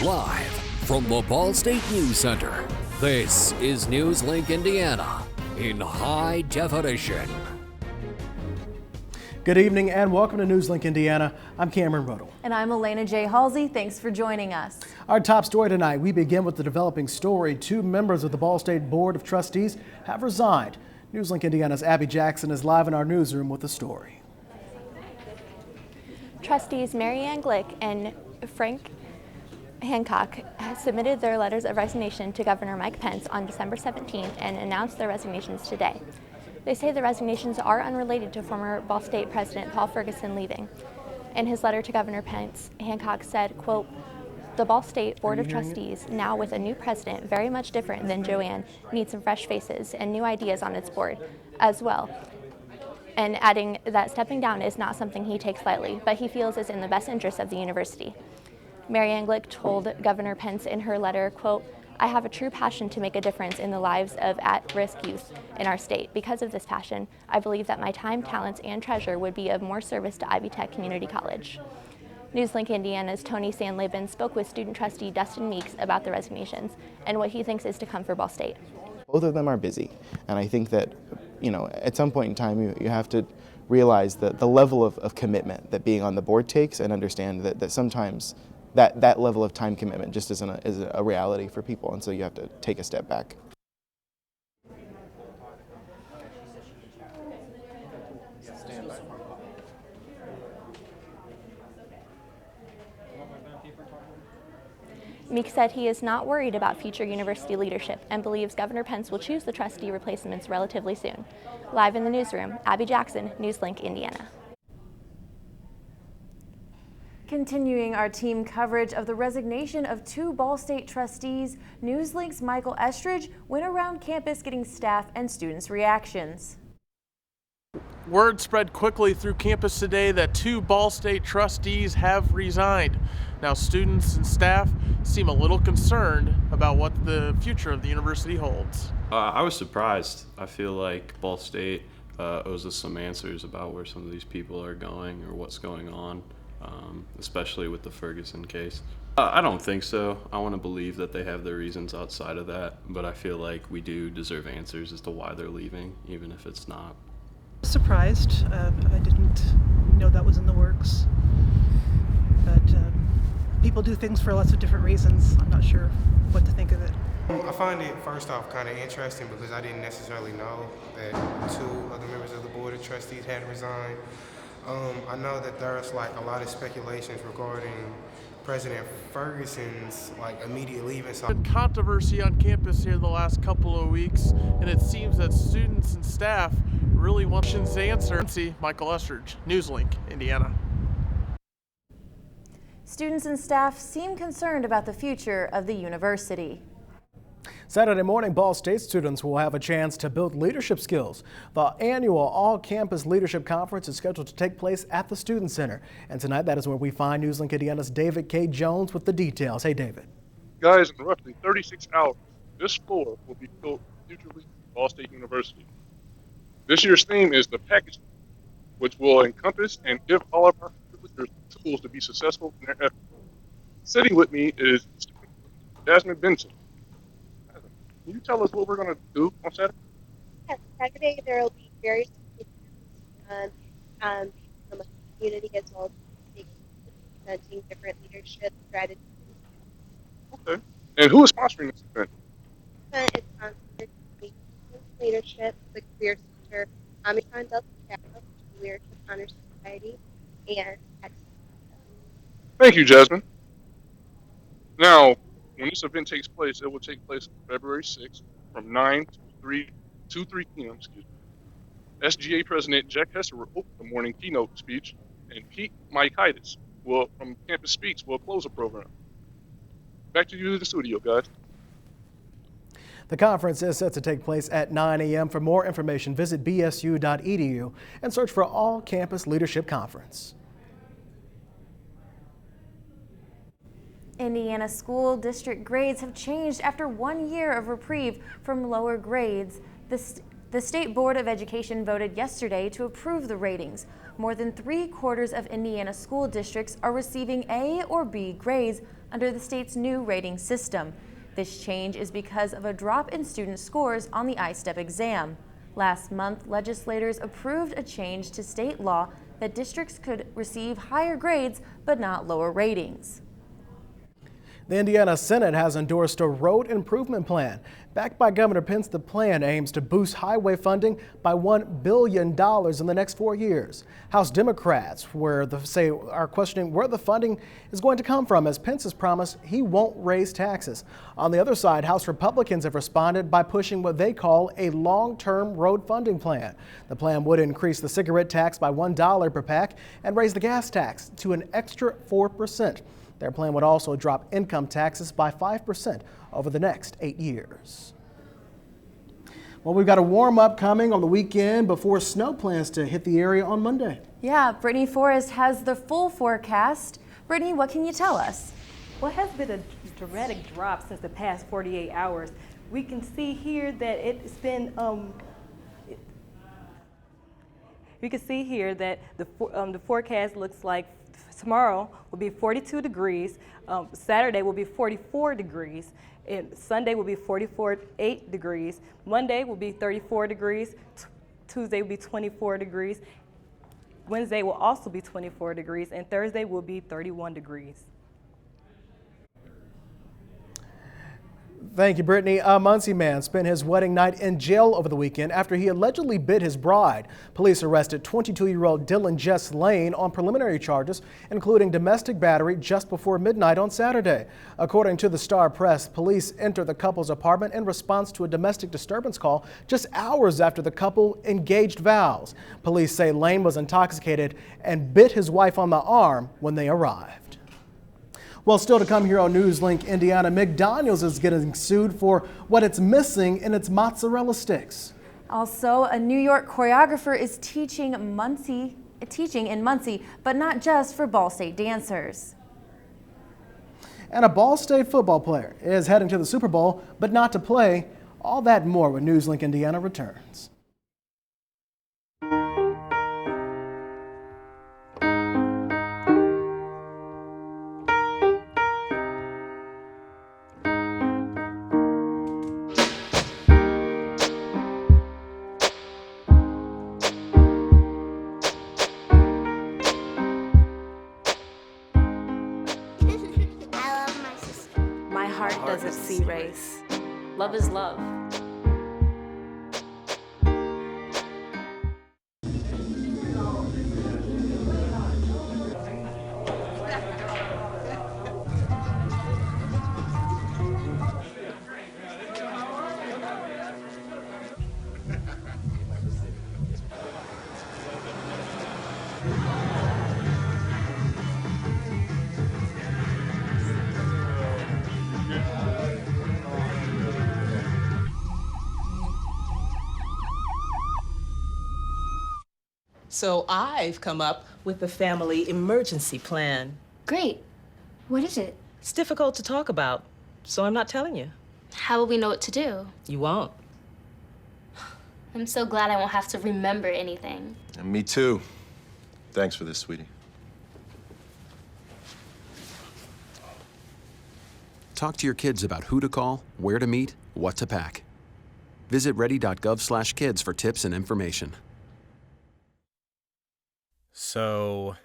Live from the Ball State News Center, this is NewsLink Indiana in high definition. Good evening and welcome to NewsLink Indiana. I'm Cameron Ruddle. And I'm Elena J. Halsey. Thanks for joining us. Our top story tonight, we begin with the developing story. Two members of the Ball State Board of Trustees have resigned. NewsLink Indiana's Abby Jackson is live in our newsroom with the story. Trustees Mary Ann Glick and Frank Hancock submitted their letters of resignation to Governor Mike Pence on December 17th and announced their resignations today. They say the resignations are unrelated to former Ball State President Paul Ferguson leaving. In his letter to Governor Pence, Hancock said, quote, "The Ball State Board of Trustees, now with a new president very much different than Joanne, needs some fresh faces and new ideas on its board as well." And adding that stepping down is not something he takes lightly, but he feels is in the best interest of the university. Mary Ann Glick told Governor Pence in her letter, quote, "I have a true passion to make a difference in the lives of at-risk youth in our state. Because of this passion, I believe that my time, talents, and treasure would be of more service to Ivy Tech Community College." NewsLink Indiana's Tony Sandleben spoke with student trustee Dustin Meeks about the resignations and what he thinks is to come for Ball State. Both of them are busy, and I think that, at some point in time you have to realize the level of commitment that being on the board takes, and understand that sometimes that level of time commitment just isn't a reality for people, and so you have to take a step back. Meek said he is not worried about future university leadership and believes Governor Pence will choose the trustee replacements relatively soon. Live in the newsroom, Abby Jackson, NewsLink Indiana. Continuing our team coverage of the resignation of two Ball State trustees, NewsLink's Michael Estridge went around campus getting staff and students' reactions. Word spread quickly through campus today that two Ball State trustees have resigned. Now students and staff seem a little concerned about what the future of the university holds. I was surprised. I feel like Ball State owes us some answers about where some of these people are going or what's going on, especially with the Ferguson case. I don't think so. I want to believe that they have their reasons outside of that, but I feel like we do deserve answers as to why they're leaving, even if it's not. Surprised. I didn't know that was in the works, but people do things for lots of different reasons. I'm not sure what to think of it. I find it, first off, kind of interesting because I didn't necessarily know that two other members of the Board of Trustees had resigned. I know that there's a lot of speculations regarding President Ferguson's immediate leaving. There's been controversy on campus here the last couple of weeks, and it seems that students and staff really want to answer. Michael Estridge, NewsLink Indiana. Students and staff seem concerned about the future of the university. Saturday morning, Ball State students will have a chance to build leadership skills. The annual All-Campus Leadership Conference is scheduled to take place at the Student Center. And tonight, that is where we find NewsLink Indiana's David K. Jones with the details. Hey, David. Guys, in roughly 36 hours, this floor will be built futurely at Ball State University. This year's theme is the package, which will encompass and give all of our leaders tools to be successful in their efforts. Sitting with me is Jasmine Benson. Can you tell us what we're going to do on Saturday? Yes, Saturday there will be various from the community as well as presenting different leadership strategies. Okay. And who is sponsoring this event? It's sponsored by Leadership, the Career Center, Omicron Delta Kappa, Leadership Honor Society, and Excellence. Thank you, Jasmine. Now, when this event takes place, it will take place February 6th from 9 to 3 p.m. SGA President Jack Hester will open the morning keynote speech, and Pete Mykaitis from Campus Speaks will close the program. Back to you in the studio, guys. The conference is set to take place at 9 a.m. For more information, visit bsu.edu and search for All Campus Leadership Conference. Indiana school district grades have changed after 1 year of reprieve from lower grades. The State Board of Education voted yesterday to approve the ratings. More than 3/4 of Indiana school districts are receiving A or B grades under the state's new rating system. This change is because of a drop in student scores on the I-STEP exam. Last month, legislators approved a change to state law that districts could receive higher grades but not lower ratings. The Indiana Senate has endorsed a road improvement plan. Backed by Governor Pence, the plan aims to boost highway funding by $1 billion in the next 4 years. House Democrats are questioning where the funding is going to come from, as Pence has promised he won't raise taxes. On the other side, House Republicans have responded by pushing what they call a long-term road funding plan. The plan would increase the cigarette tax by $1 per pack and raise the gas tax to an extra 4%. Their plan would also drop income taxes by 5% over the next 8 years. Well, we've got a warm up coming on the weekend before snow plans to hit the area on Monday. Yeah, Brittany Forrest has the full forecast. Brittany, what can you tell us? Well, it has been a dramatic drop since the past 48 hours. We can see here that it's been we can see here that the forecast looks like tomorrow will be 42 degrees, Saturday will be 44 degrees, and Sunday will be 8 degrees, Monday will be 34 degrees, Tuesday will be 24 degrees, Wednesday will also be 24 degrees, and Thursday will be 31 degrees. Thank you, Brittany. A Muncie man spent his wedding night in jail over the weekend after he allegedly bit his bride. Police arrested 22-year-old Dylan Jess Lane on preliminary charges, including domestic battery, just before midnight on Saturday. According to the Star Press, police entered the couple's apartment in response to a domestic disturbance call just hours after the couple engaged vows. Police say Lane was intoxicated and bit his wife on the arm when they arrived. Well, still to come here on NewsLink Indiana, McDonald's is getting sued for what it's missing in its mozzarella sticks. Also, a New York choreographer is teaching in Muncie, but not just for Ball State dancers. And a Ball State football player is heading to the Super Bowl, but not to play. All that and more when NewsLink Indiana returns. Heart doesn't see race. Love is love. So I've come up with a family emergency plan. Great. What is it? It's difficult to talk about, so I'm not telling you. How will we know what to do? You won't. I'm so glad I won't have to remember anything. And me too. Thanks for this, sweetie. Talk to your kids about who to call, where to meet, what to pack. Visit ready.gov/kids for tips and information. So,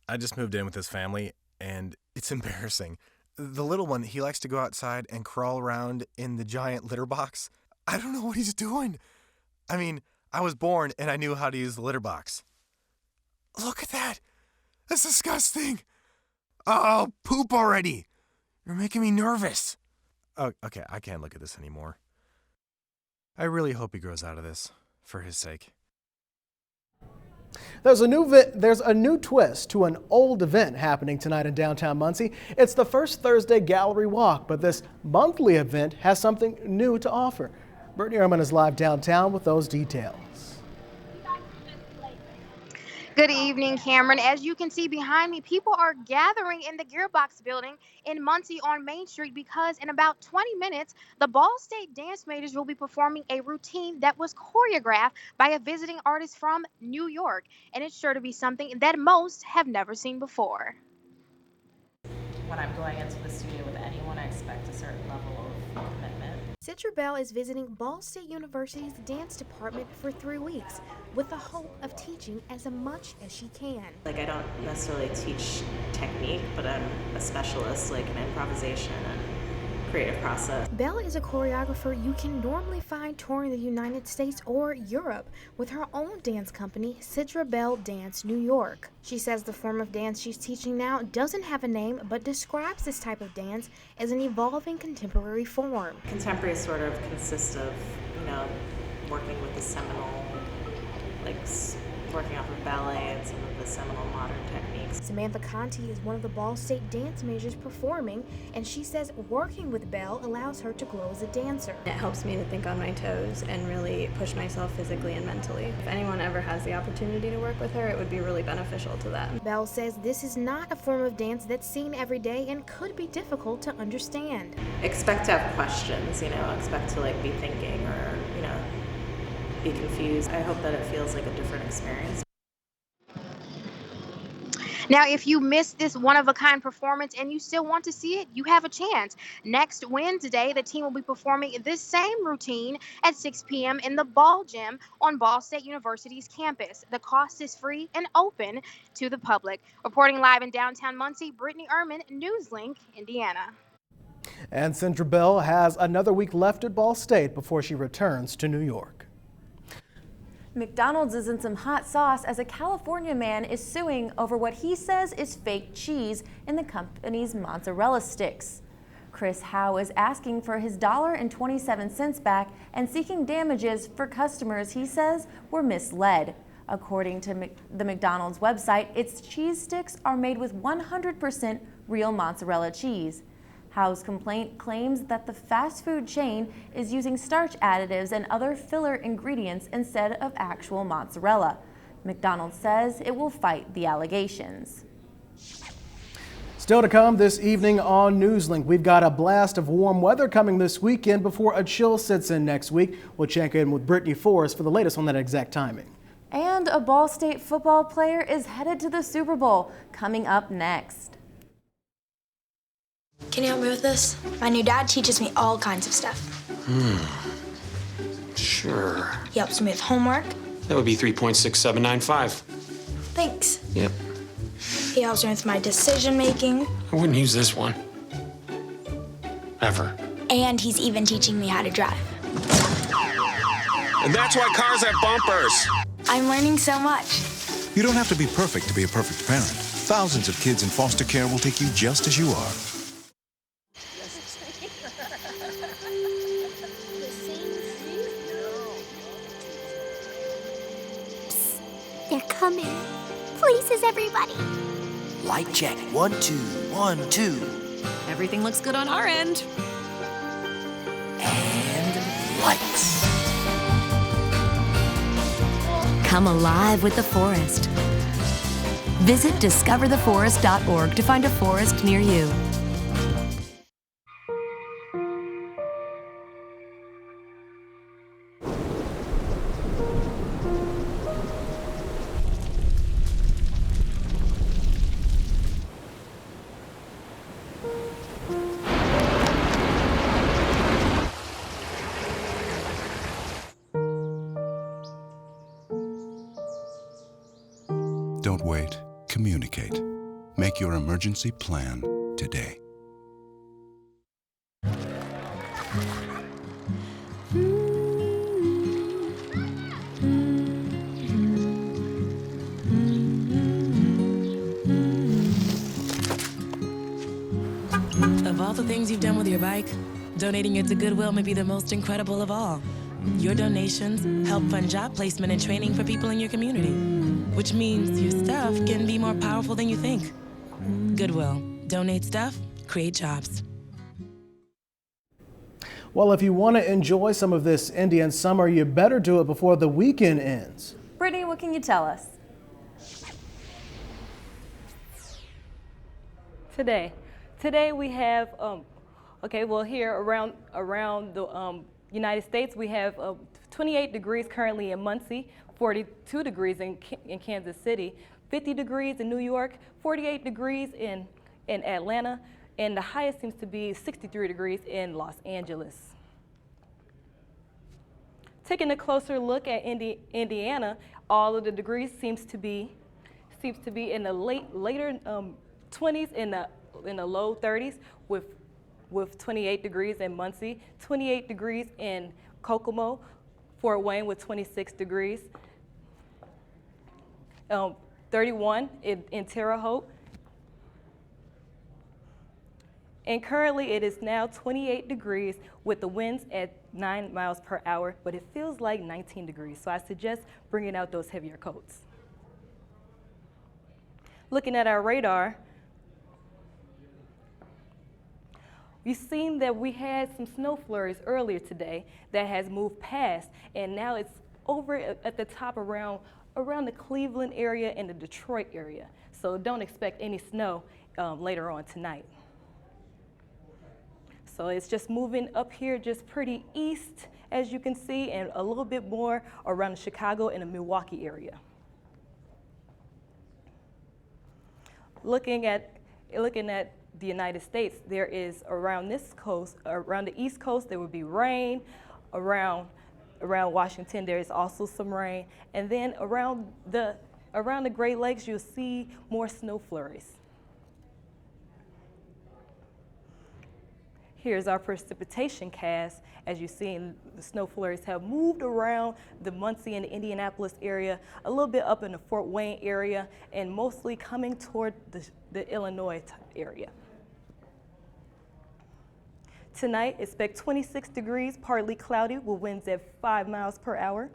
I just moved in with his family, and it's embarrassing. The little one, he likes to go outside and crawl around in the giant litter box. I don't know what he's doing. I mean, I was born and I knew how to use the litter box. Look at that. That's disgusting. Oh, poop already. You're making me nervous. Oh, okay, I can't look at this anymore. I really hope he grows out of this, for his sake. There's a new twist to an old event happening tonight in downtown Muncie. It's the first Thursday Gallery Walk, but this monthly event has something new to offer. Brittany Ehrman is live downtown with those details. Good evening, Cameron. As you can see behind me, people are gathering in the Gearbox building in Muncie on Main Street because in about 20 minutes, the Ball State dance majors will be performing a routine that was choreographed by a visiting artist from New York. And it's sure to be something that most have never seen before. When I'm going into the studio with anyone, I expect a certain level of commitment. Citra Bell is visiting Ball State University's dance department for 3 weeks with the hope of teaching as much as she can. Like, I don't necessarily teach technique, but I'm a specialist, like in improvisation and creative process. Bell is a choreographer you can normally find touring the United States or Europe with her own dance company, Citra Bell Dance New York. She says the form of dance she's teaching now doesn't have a name, but describes this type of dance as an evolving contemporary form. Contemporary sort of consists of, working with the seminal, working off of ballet and some of the seminal modern techniques. Samantha Conti is one of the Ball State dance majors performing, and she says working with Bell allows her to grow as a dancer. It helps me to think on my toes and really push myself physically and mentally. If anyone ever has the opportunity to work with her, it would be really beneficial to them. Bell says this is not a form of dance that's seen every day and could be difficult to understand. Expect to have questions, expect to be thinking or, be confused. I hope that it feels like a different experience. Now, if you missed this one-of-a-kind performance and you still want to see it, you have a chance. Next Wednesday, the team will be performing this same routine at 6 p.m. in the Ball Gym on Ball State University's campus. The cost is free and open to the public. Reporting live in downtown Muncie, Brittany Ehrman, NewsLink, Indiana. And Citra Bell has another week left at Ball State before she returns to New York. McDonald's is in some hot sauce as a California man is suing over what he says is fake cheese in the company's mozzarella sticks. Chris Howe is asking for his $1.27 back and seeking damages for customers he says were misled. According to the McDonald's website, its cheese sticks are made with 100% real mozzarella cheese. Howe's complaint claims that the fast food chain is using starch additives and other filler ingredients instead of actual mozzarella. McDonald's says it will fight the allegations. Still to come this evening on NewsLink, we've got a blast of warm weather coming this weekend before a chill sets in next week. We'll check in with Brittany Forrest for the latest on that exact timing. And a Ball State football player is headed to the Super Bowl, coming up next. Can you help me with this? My new dad teaches me all kinds of stuff. Sure. He helps me with homework. That would be 3.6795. Thanks. Yep. He helps me with my decision making. I wouldn't use this one. Ever. And he's even teaching me how to drive. And that's why cars have bumpers. I'm learning so much. You don't have to be perfect to be a perfect parent. Thousands of kids in foster care will take you just as you are. They're coming. Places, everybody. Light check. 1, 2, 1, 2. Everything looks good on our end. And lights. Come alive with the forest. Visit discovertheforest.org to find a forest near you. Don't wait. Communicate. Make your emergency plan today. Of all the things you've done with your bike, donating it to Goodwill may be the most incredible of all. Your donations help fund job placement and training for people in your community, which means your stuff can be more powerful than you think. Goodwill. Donate stuff, create jobs. Well, if you want to enjoy some of this Indian summer, you better do it before the weekend ends. Brittany, what can you tell us? Today we have, here around the United States, we have 28 degrees currently in Muncie, 42 degrees in Kansas City, 50 degrees in New York, 48 degrees in Atlanta, and the highest seems to be 63 degrees in Los Angeles. Taking a closer look at Indiana, all of the degrees seems to be in the later 20s in the low 30s with 28 degrees in Muncie, 28 degrees in Kokomo, Fort Wayne with 26 degrees, 31 in Terre Haute. And currently it is now 28 degrees with the winds at 9 miles per hour, but it feels like 19 degrees. So I suggest bringing out those heavier coats. Looking at our radar, we've seen that we had some snow flurries earlier today that has moved past, and now it's over at the top around the Cleveland area and the Detroit area. So don't expect any snow later on tonight. So it's just moving up here just pretty east, as you can see, and a little bit more around the Chicago and the Milwaukee area. Looking at the United States, there is around this coast, around the East Coast, there would be rain. Around Washington, there is also some rain. And then around the Great Lakes, you'll see more snow flurries. Here's our precipitation cast. As you see, the snow flurries have moved around the Muncie and the Indianapolis area, a little bit up in the Fort Wayne area, and mostly coming toward the Illinois area. Tonight, expect 26 degrees, partly cloudy, with winds at 5 miles per hour.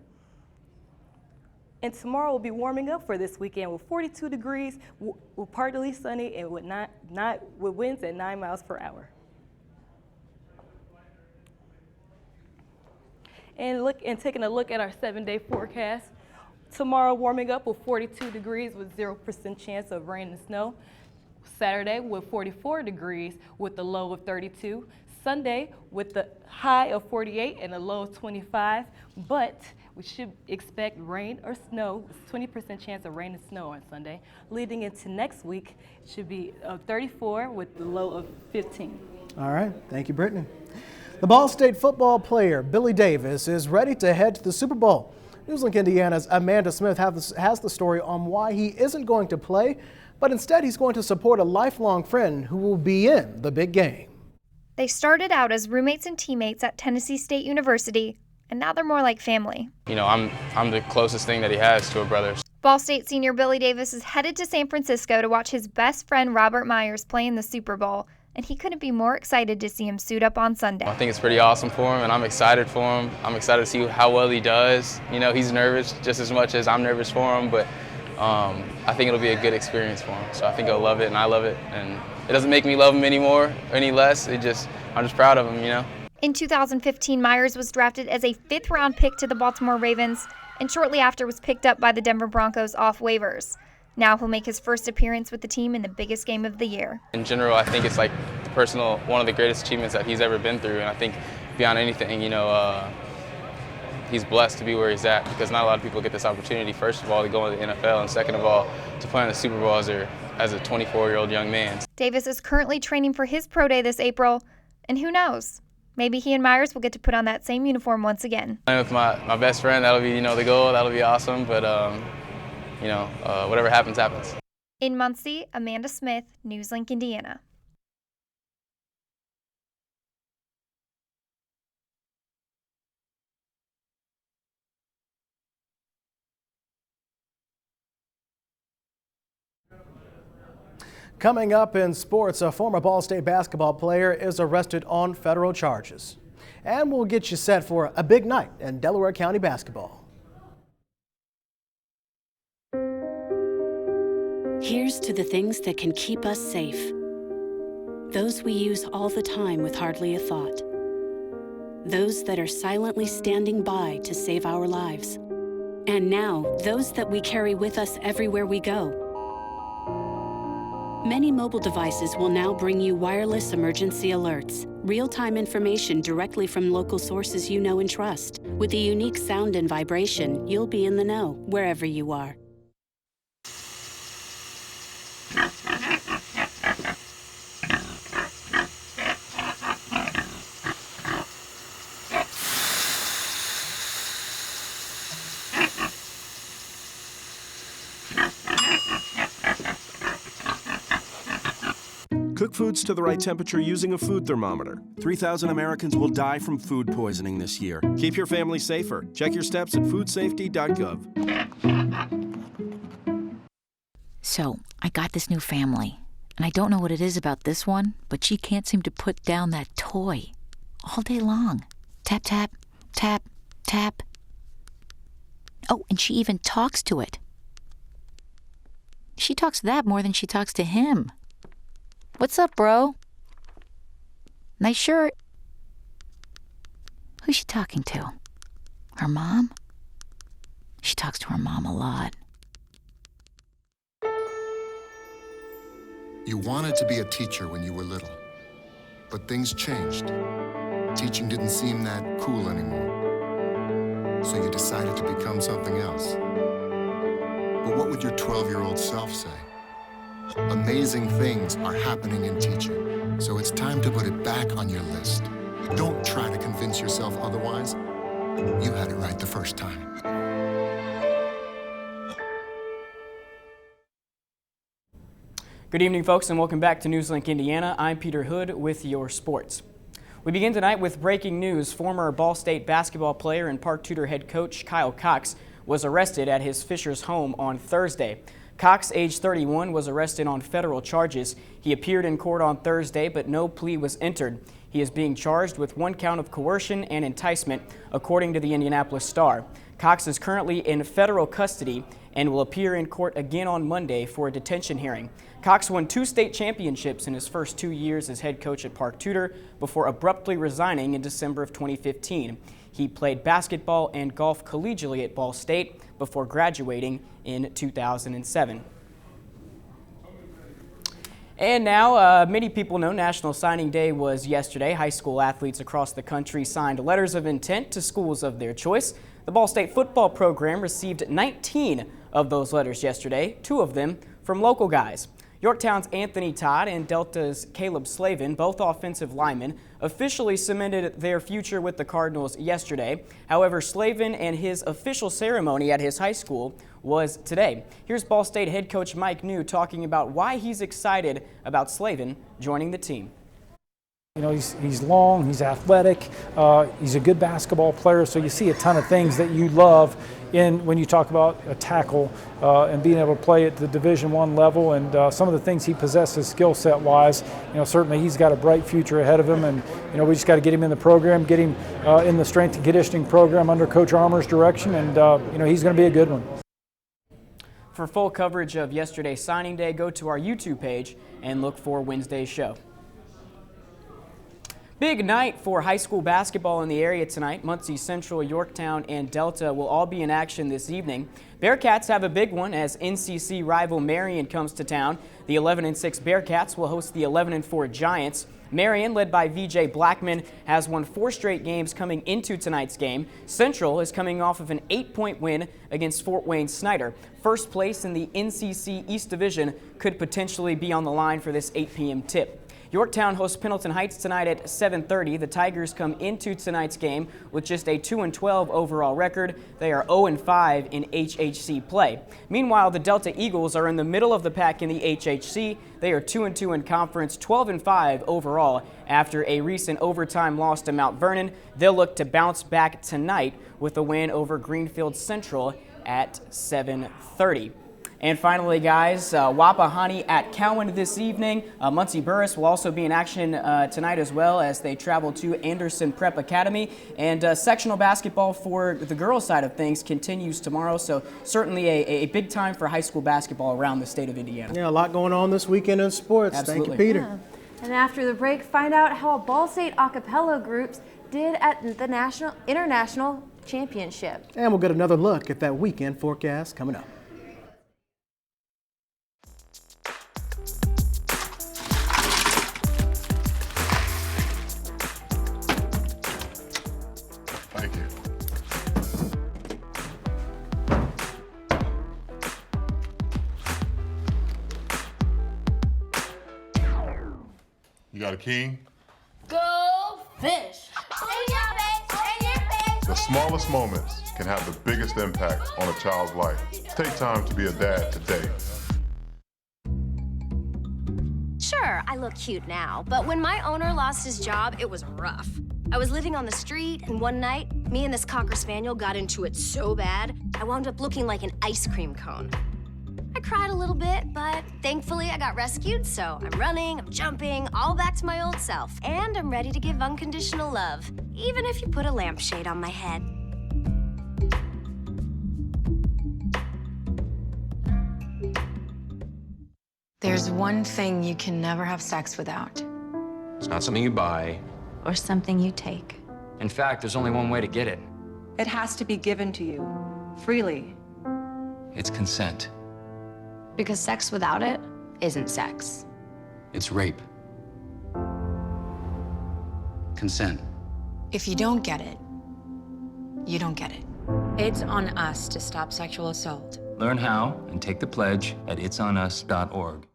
And tomorrow will be warming up for this weekend with 42 degrees, with partly sunny, and with winds at 9 miles per hour. And taking a look at our 7-day forecast, tomorrow warming up with 42 degrees with 0% chance of rain and snow. Saturday with 44 degrees with the low of 32. Sunday with the high of 48 and a low of 25, but we should expect rain or snow, 20% chance of rain and snow on Sunday. Leading into next week, should be 34 with the low of 15. All right, thank you, Brittany. The Ball State football player Billy Davis is ready to head to the Super Bowl. NewsLink Indiana's Amanda Smith has the story on why he isn't going to play, but instead he's going to support a lifelong friend who will be in the big game. They started out as roommates and teammates at Tennessee State University, and now they're more like family. You know, I'm the closest thing that he has to a brother. Ball State senior Billy Davis is headed to San Francisco to watch his best friend Robert Myers play in the Super Bowl, and he couldn't be more excited to see him suit up on Sunday. I think it's pretty awesome for him, and I'm excited for him. I'm excited to see how well he does. You know, he's nervous just as much as I'm nervous for him, but I think it'll be a good experience for him. So I think he'll love it, and I love it. And it doesn't make me love him anymore or any less. I'm just proud of him, you know. In 2015, Myers was drafted as a 5th-round pick to the Baltimore Ravens, and shortly after was picked up by the Denver Broncos off waivers. Now he'll make his first appearance with the team in the biggest game of the year. In general, I think it's like one of the greatest achievements that he's ever been through, and I think beyond anything, you know, he's blessed to be where he's at, because not a lot of people get this opportunity, first of all, to go into the NFL, and second of all, to play in the Super Bowl as a 24-year-old young man. Davis is currently training for his pro day this April, and who knows, maybe he and Myers will get to put on that same uniform once again. Playing with my best friend, that'll be, the goal, that'll be awesome, but whatever happens, happens. In Muncie, Amanda Smith, NewsLink, Indiana. Coming up in sports, a former Ball State basketball player is arrested on federal charges. And we'll get you set for a big night in Delaware County basketball. Here's to the things that can keep us safe. Those we use all the time with hardly a thought. Those that are silently standing by to save our lives. And now, those that we carry with us everywhere we go. Many mobile devices will now bring you wireless emergency alerts, real-time information directly from local sources you know and trust. With a unique sound and vibration, you'll be in the know wherever you are. Cook foods to the right temperature using a food thermometer. 3,000 Americans will die from food poisoning this year. Keep your family safer. Check your steps at foodsafety.gov. So, I got this new family, and I don't know what it is about this one, but she can't seem to put down that toy all day long. Tap, tap, tap, tap. Oh, and she even talks to it. She talks to that more than she talks to him. What's up, bro? Nice shirt. Who's she talking to? Her mom? She talks to her mom a lot. You wanted to be a teacher when you were little, but things changed. Teaching didn't seem that cool anymore, so you decided to become something else. But what would your 12-year-old self say? Amazing things are happening in teaching, so it's time to put it back on your list. Don't try to convince yourself otherwise. You had it right the first time. Good evening, folks, and welcome back to NewsLink Indiana. I'm Peter Hood with your sports. We begin tonight with breaking news. Former Ball State basketball player and Park Tudor head coach Kyle Cox was arrested at his Fishers home on Thursday. Cox, age 31, was arrested on federal charges. He appeared in court on Thursday, but no plea was entered. He is being charged with 1 count of coercion and enticement, according to the Indianapolis Star. Cox is currently in federal custody and will appear in court again on Monday for a detention hearing. Cox won 2 state championships in his first 2 years as head coach at Park Tudor before abruptly resigning in December of 2015. He played basketball and golf collegially at Ball State before graduating in 2007. And now, many people know National Signing Day was yesterday. High school athletes across the country signed letters of intent to schools of their choice. The Ball State football program received 19 of those letters yesterday, 2 of them from local guys. Yorktown's Anthony Todd and Delta's Caleb Slavin, both offensive linemen, officially cemented their future with the Cardinals yesterday. However, Slavin and his official ceremony at his high school was today. Here's Ball State head coach Mike New talking about why he's excited about Slavin joining the team. You know, he's long, he's athletic, he's a good basketball player, so you see a ton of things that you love when you talk about a tackle and being able to play at the Division I level, and some of the things he possesses skill set wise, you know, certainly he's got a bright future ahead of him, and you know, we just got to get him in the program, get him in the strength and conditioning program under Coach Armour's direction, and you know, he's going to be a good one. For full coverage of yesterday's signing day, go to our YouTube page and look for Wednesday's show. Big night for high school basketball in the area tonight. Muncie Central, Yorktown, and Delta will all be in action this evening. Bearcats have a big one as NCC rival Marion comes to town. The 11-6 Bearcats will host the 11-4 Giants. Marion, led by VJ Blackman, has won 4 straight games coming into tonight's game. Central is coming off of an 8-point win against Fort Wayne Snyder. First place in the NCC East Division could potentially be on the line for this 8 p.m. tip. Yorktown hosts Pendleton Heights tonight at 7:30. The Tigers come into tonight's game with just a 2-12 overall record. They are 0-5 in HHC play. Meanwhile, the Delta Eagles are in the middle of the pack in the HHC. They are 2-2 in conference, 12-5 overall. After a recent overtime loss to Mount Vernon, they'll look to bounce back tonight with a win over Greenfield Central at 7:30. And finally, guys, Wapahani at Cowan this evening. Muncie Burris will also be in action tonight as well as they travel to Anderson Prep Academy. And sectional basketball for the girls' side of things continues tomorrow. So certainly a big time for high school basketball around the state of Indiana. Yeah, a lot going on this weekend in sports. Absolutely. Thank you, Peter. Yeah. And after the break, find out how Ball State a cappella groups did at the International championship. And we'll get another look at that weekend forecast coming up. Thank you. You got a king? Go fish! The smallest moments can have the biggest impact on a child's life. Take time to be a dad today. Sure, I look cute now, but when my owner lost his job, it was rough. I was living on the street, and one night, me and this Cocker Spaniel got into it so bad, I wound up looking like an ice cream cone. I cried a little bit, but thankfully I got rescued, so I'm running, I'm jumping, all back to my old self, and I'm ready to give unconditional love, even if you put a lampshade on my head. There's one thing you can never have sex without. It's not something you buy. Or something you take. In fact, there's only one way to get it. It has to be given to you, freely. It's consent. Because sex without it isn't sex. It's rape. Consent. If you don't get it, you don't get it. It's on us to stop sexual assault. Learn how and take the pledge at itsonus.org.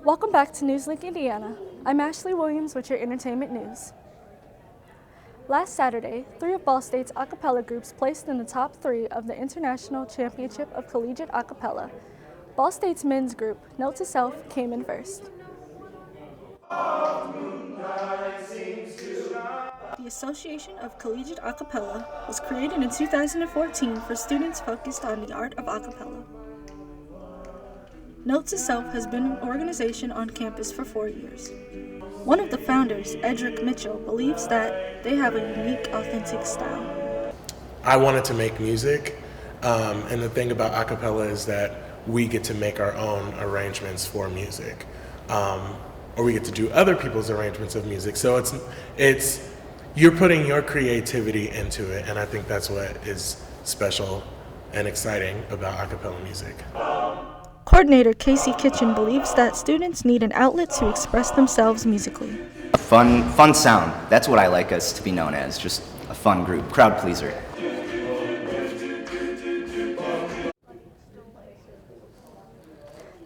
Welcome back to NewsLink Indiana. I'm Ashley Williams with your entertainment news. Last Saturday, 3 of Ball State's a cappella groups placed in the top 3 of the International Championship of Collegiate A Cappella. Ball State's men's group, Note to Self, came in first. The Association of Collegiate A Cappella was created in 2014 for students focused on the art of a cappella. Note to Self has been an organization on campus for 4 years. One of the founders, Edric Mitchell, believes that they have a unique, authentic style. I wanted to make music, and the thing about a cappella is that we get to make our own arrangements for music, or we get to do other people's arrangements of music. So it's you're putting your creativity into it, and I think that's what is special and exciting about a cappella music. Coordinator Casey Kitchen believes that students need an outlet to express themselves musically. Fun sound. That's what I like us to be known as, just a fun group, crowd pleaser.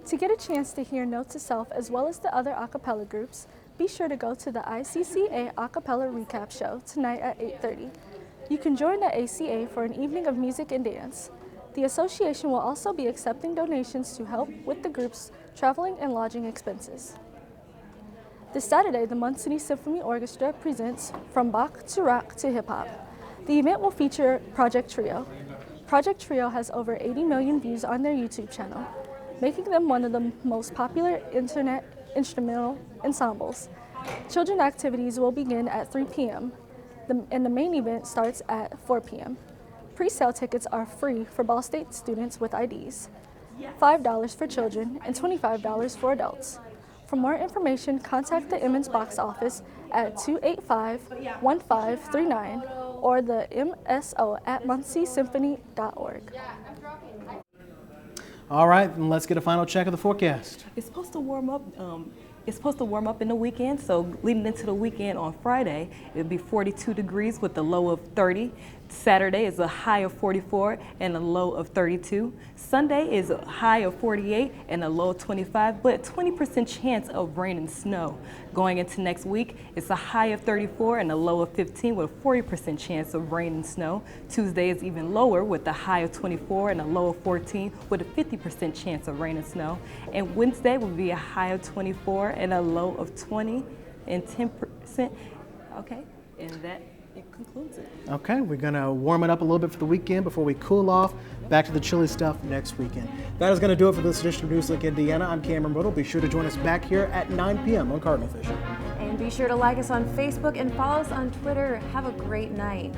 To get a chance to hear Note to Self as well as the other a cappella groups, be sure to go to the ICCA A Cappella Recap Show tonight at 8:30. You can join the ACA for an evening of music and dance. The association will also be accepting donations to help with the group's traveling and lodging expenses. This Saturday, the Muncie Symphony Orchestra presents From Bach to Rock to Hip Hop. The event will feature Project Trio. Project Trio has over 80 million views on their YouTube channel, making them one of the most popular internet instrumental ensembles. Children activities will begin at 3 p.m. and the main event starts at 4 p.m. Pre-sale tickets are free for Ball State students with IDs, $5 for children and $25 for adults. For more information, contact the Emmons box office at 285-1539 or the MSO@munciesymphony.org. All right, and let's get a final check of the forecast. It's supposed to warm up. It's supposed to warm up in the weekend, so leading into the weekend on Friday, it'll be 42 degrees with a low of 30. Saturday is a high of 44 and a low of 32. Sunday is a high of 48 and a low of 25, but 20% chance of rain and snow. Going into next week, it's a high of 34 and a low of 15 with a 40% chance of rain and snow. Tuesday is even lower with a high of 24 and a low of 14 with a 50% chance of rain and snow. And Wednesday will be a high of 24 and a low of 20 and 10%. Okay, and concludes it. Okay, we're going to warm it up a little bit for the weekend before we cool off. Back to the chilly stuff next weekend. That is going to do it for this edition of NewsLink Indiana. I'm Cameron Riddle. Be sure to join us back here at 9 p.m. on Cardinal Vision. And be sure to like us on Facebook and follow us on Twitter. Have a great night.